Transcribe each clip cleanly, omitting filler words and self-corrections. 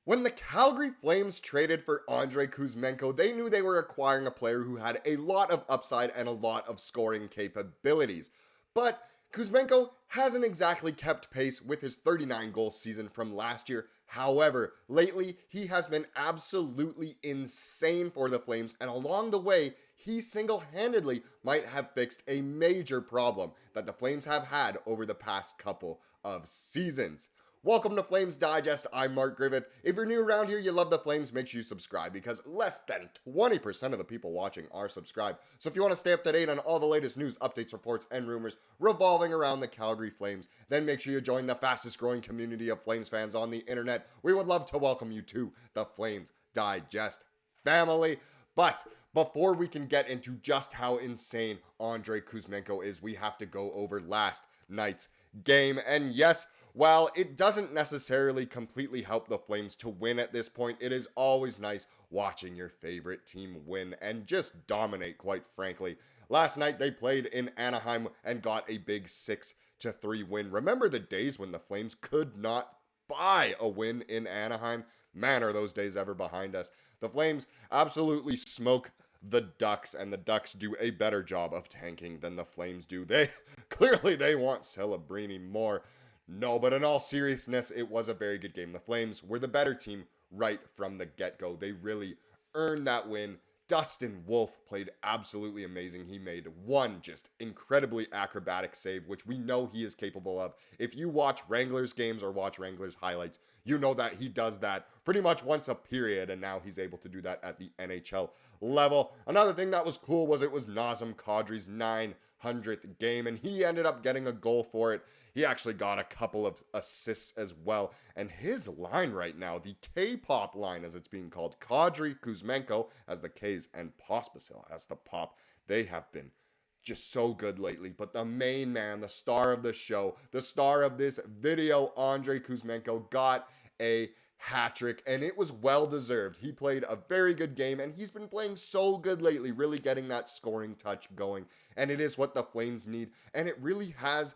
When the Calgary Flames traded for Andrei Kuzmenko, they knew they were acquiring a player who had a lot of upside and a lot of scoring capabilities. But Kuzmenko hasn't exactly kept pace with his 39-goal season from last year. However, lately he has been absolutely insane for the Flames, and along the way, he single-handedly might have fixed a major problem that the Flames have had over the past couple of seasons. Welcome to Flames Digest. I'm Mark Griffith. If you're new around here, you love the Flames, make sure you subscribe because less than 20% of the people watching are subscribed. So if you want to stay up to date on all the latest news, updates, reports, and rumors revolving around the Calgary Flames, then make sure you join the fastest growing community of Flames fans on the internet. We would love to welcome you to the Flames Digest family. But before we can get into just how insane Andrei Kuzmenko is, we have to go over last night's game. And yes, while it doesn't necessarily completely help the Flames to win at this point, it is always nice watching your favorite team win and just dominate, quite frankly. Last night they played in Anaheim and got a big 6-3 win. Remember the days when the Flames could not buy a win in Anaheim? Man, are those days ever behind us. The Flames absolutely smoke the Ducks, and the Ducks do a better job of tanking than the Flames do. They want Celebrini more. No, but in all seriousness, it was a very good game. The Flames were the better team right from the get-go. They really earned that win. Dustin Wolf played absolutely amazing. He made one just incredibly acrobatic save, which we know he is capable of. If you watch Wranglers games or watch Wranglers highlights, you know that he does that pretty much once a period, and now he's able to do that at the NHL level. Another thing that was cool was it was Nazem Kadri's 900th game, and he ended up getting a goal for it. He actually got a couple of assists as well, and his line right now, the K-pop line as it's being called, Kadri, Kuzmenko as the K's, and Pospisil as the pop, they have been just so good lately. But the main man, the star of the show, the star of this video, Andrei Kuzmenko, got a hat trick, and it was well deserved. He played a very good game, and he's been playing so good lately, really getting that scoring touch going, and it is what the Flames need, and it really has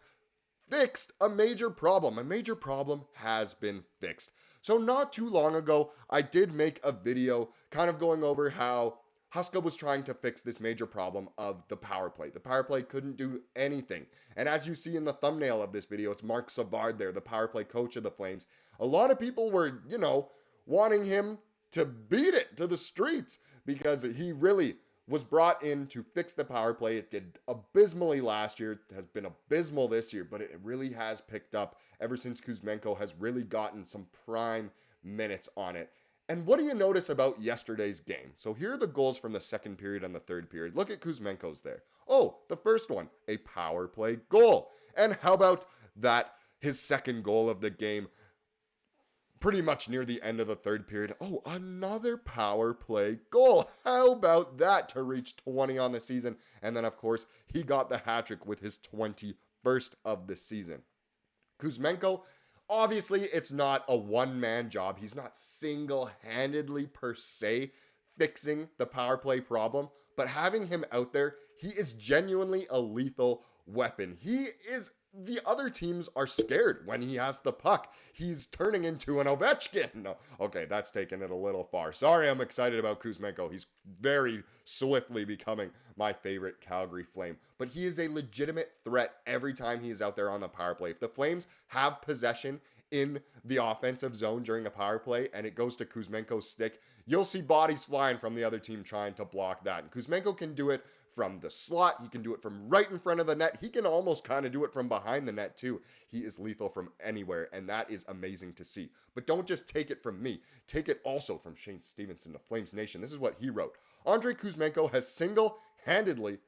fixed a major problem. A major problem has been fixed. So not too long ago, I did make a video kind of going over how Huska was trying to fix this major problem of the power play. The power play couldn't do anything. And as you see in the thumbnail of this video, it's Mark Savard there, the power play coach of the Flames. A lot of people were, wanting him to beat it to the streets because he really was brought in to fix the power play. It did abysmally last year. It has been abysmal this year, but it really has picked up ever since Kuzmenko has really gotten some prime minutes on it. And what do you notice about yesterday's game? So here are the goals from the second period and the third period. Look at Kuzmenko's there. Oh, the first one, a power play goal. And how about that, his second goal of the game, pretty much near the end of the third period. Oh, another power play goal. How about that to reach 20 on the season? And then, of course, he got the hat trick with his 21st of the season. Kuzmenko, obviously, it's not a one-man job. He's not single-handedly per se fixing the power play problem, but having him out there, he is genuinely a lethal weapon. The other teams are scared when he has the puck. He's turning into an Ovechkin. No, okay, that's taking it a little far. Sorry, I'm excited about Kuzmenko. He's very swiftly becoming my favorite Calgary Flame. But he is a legitimate threat every time he is out there on the power play. If the Flames have possession in the offensive zone during a power play and it goes to Kuzmenko's stick, you'll see bodies flying from the other team trying to block that. And Kuzmenko can do it from the slot. He can do it from right in front of the net. He can almost kind of do it from behind the net too. He is lethal from anywhere, and that is amazing to see. But don't just take it from me. Take it also from Shane Stevenson of Flames Nation. This is what he wrote. Andrei Kuzmenko has single-handedly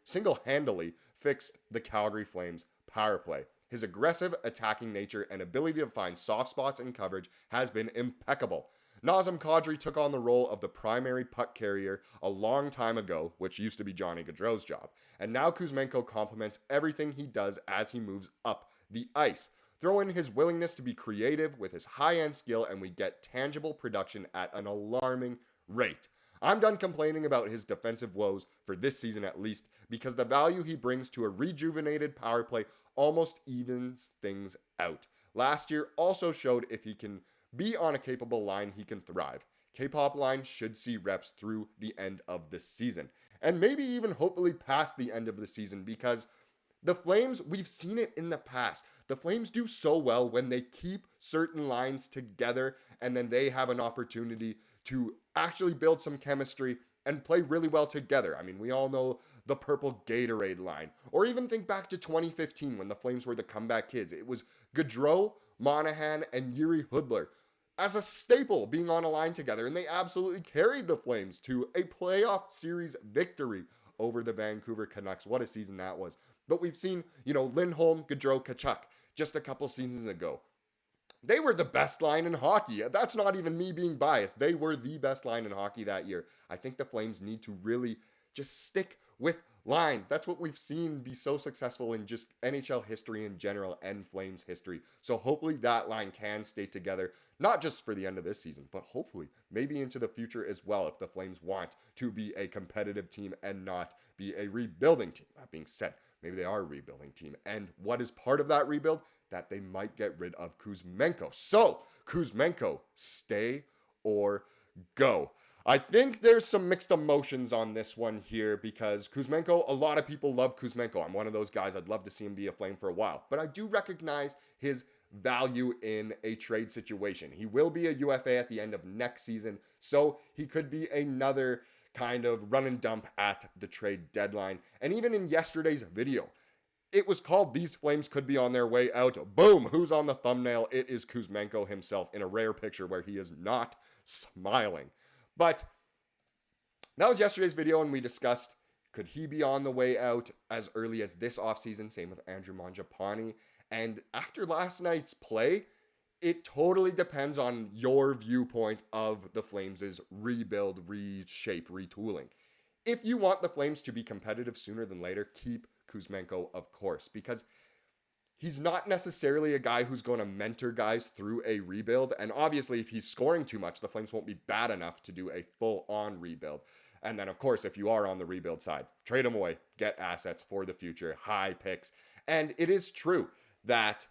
fixed the Calgary Flames power play. His aggressive attacking nature and ability to find soft spots in coverage has been impeccable. Nazem Kadri took on the role of the primary puck carrier a long time ago, which used to be Johnny Gaudreau's job. And now Kuzmenko complements everything he does as he moves up the ice. Throw in his willingness to be creative with his high-end skill and we get tangible production at an alarming rate. I'm done complaining about his defensive woes for this season at least, because the value he brings to a rejuvenated power play almost evens things out. Last year also showed if he can be on a capable line, he can thrive. K-pop line should see reps through the end of the season. And maybe even hopefully past the end of the season, because the Flames, we've seen it in the past. The Flames do so well when they keep certain lines together and then they have an opportunity to actually build some chemistry and play really well together. I mean, we all know the purple Gatorade line. Or even think back to 2015 when the Flames were the comeback kids. It was Gaudreau, Monahan, and Yuri Hudler as a staple being on a line together, and they absolutely carried the Flames to a playoff series victory over the Vancouver Canucks. What a season that was. But we've seen, Lindholm, Gaudreau, Tkachuk just a couple seasons ago. They were the best line in hockey. That's not even me being biased. They were the best line in hockey that year. I think the Flames need to really just stick with lines. That's what we've seen be so successful in just NHL history in general and Flames history. So hopefully that line can stay together, not just for the end of this season, but hopefully maybe into the future as well if the Flames want to be a competitive team and not be a rebuilding team. That being said, maybe they are a rebuilding team. And what is part of that rebuild? That they might get rid of Kuzmenko. So, Kuzmenko, stay or go. I think there's some mixed emotions on this one here because Kuzmenko, a lot of people love Kuzmenko. I'm one of those guys. I'd love to see him be a Flame for a while. But I do recognize his value in a trade situation. He will be a UFA at the end of next season, so he could be another kind of run and dump at the trade deadline. And even in yesterday's video, it was called These Flames Could Be on Their Way Out. Boom! Who's on the thumbnail? It is Kuzmenko himself in a rare picture where he is not smiling. But that was yesterday's video, and we discussed, could he be on the way out as early as this offseason? Same with Andrew Mangiapane. And after last night's play, it totally depends on your viewpoint of the Flames' rebuild, reshape, retooling. If you want the Flames to be competitive sooner than later, keep Kuzmenko, of course, because he's not necessarily a guy who's going to mentor guys through a rebuild. And obviously, if he's scoring too much, the Flames won't be bad enough to do a full-on rebuild. And then, of course, if you are on the rebuild side, trade him away, get assets for the future, high picks. And it is true that,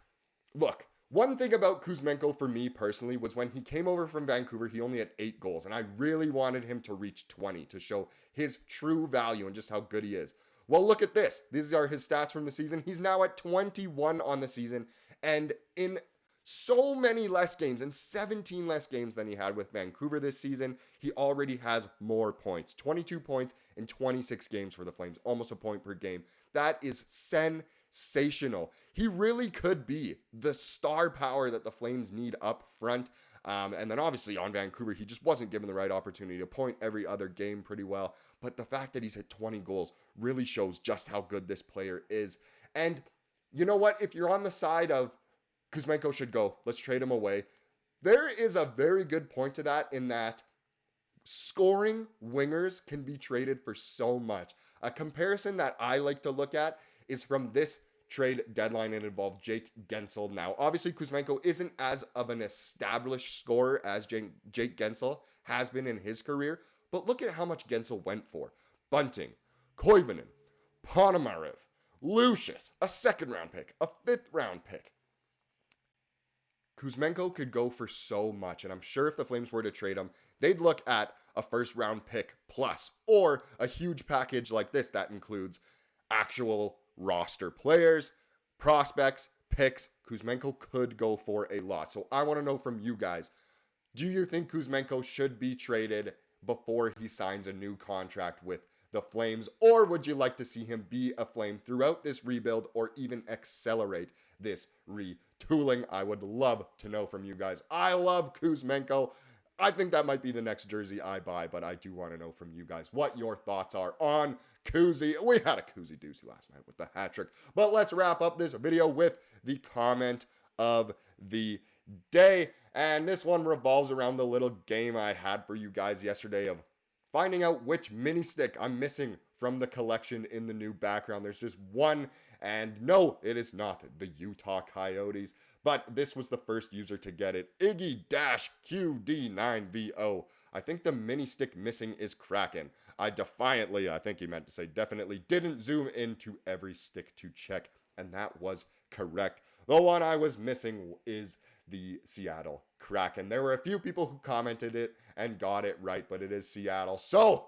look, one thing about Kuzmenko for me personally was when he came over from Vancouver, he only had 8 goals. And I really wanted him to reach 20 to show his true value and just how good he is. Well, look at this. These are his stats from the season. He's now at 21 on the season. And in so many less games, in 17 less games than he had with Vancouver this season, he already has more points. 22 points in 26 games for the Flames. Almost a point per game. That is sensational. He really could be the star power that the Flames need up front. And then obviously on Vancouver, he just wasn't given the right opportunity to point every other game pretty well. But the fact that he's hit 20 goals really shows just how good this player is. And you know what? If you're on the side of Kuzmenko should go, let's trade him away. There is a very good point to that in that scoring wingers can be traded for so much. A comparison that I like to look at is from this trade deadline. It involved Jake Guentzel. Now, obviously, Kuzmenko isn't as of an established scorer as Jake Guentzel has been in his career, but look at how much Guentzel went for. Bunting, Koivunen, Ponomarev, Lucius, a 2nd-round pick, a 5th-round pick. Kuzmenko could go for so much, and I'm sure if the Flames were to trade him, they'd look at a 1st-round pick plus, or a huge package like this that includes actual roster players, prospects, picks. Kuzmenko could go for a lot. So I want to know from you guys, do you think Kuzmenko should be traded before he signs a new contract with the Flames, or would you like to see him be a Flame throughout this rebuild or even accelerate this retooling? I would love to know from you guys. I love Kuzmenko. I think that might be the next jersey I buy, but I do want to know from you guys what your thoughts are on Kuzi. We had a Kuzi doozy last night with the hat trick, but let's wrap up this video with the comment of the day. And this one revolves around the little game I had for you guys yesterday of finding out which mini stick I'm missing from the collection in the new background. There's just one, and no, it is not the Utah Coyotes, but this was the first user to get it, Iggy-QD9VO. I think the mini stick missing is Kraken. I think he meant to say definitely didn't zoom into every stick to check, and that was correct. The one I was missing is the Seattle Kraken. There were a few people who commented it and got it right, but it is Seattle. So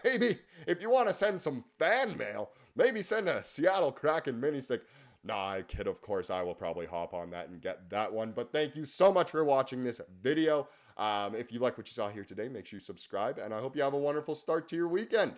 maybe if you want to send some fan mail, maybe send a Seattle Kraken mini stick. Nah, I kid, of course. I will probably hop on that and get that one. But thank you so much for watching this video. If you like what you saw here today, make sure you subscribe. And I hope you have a wonderful start to your weekend.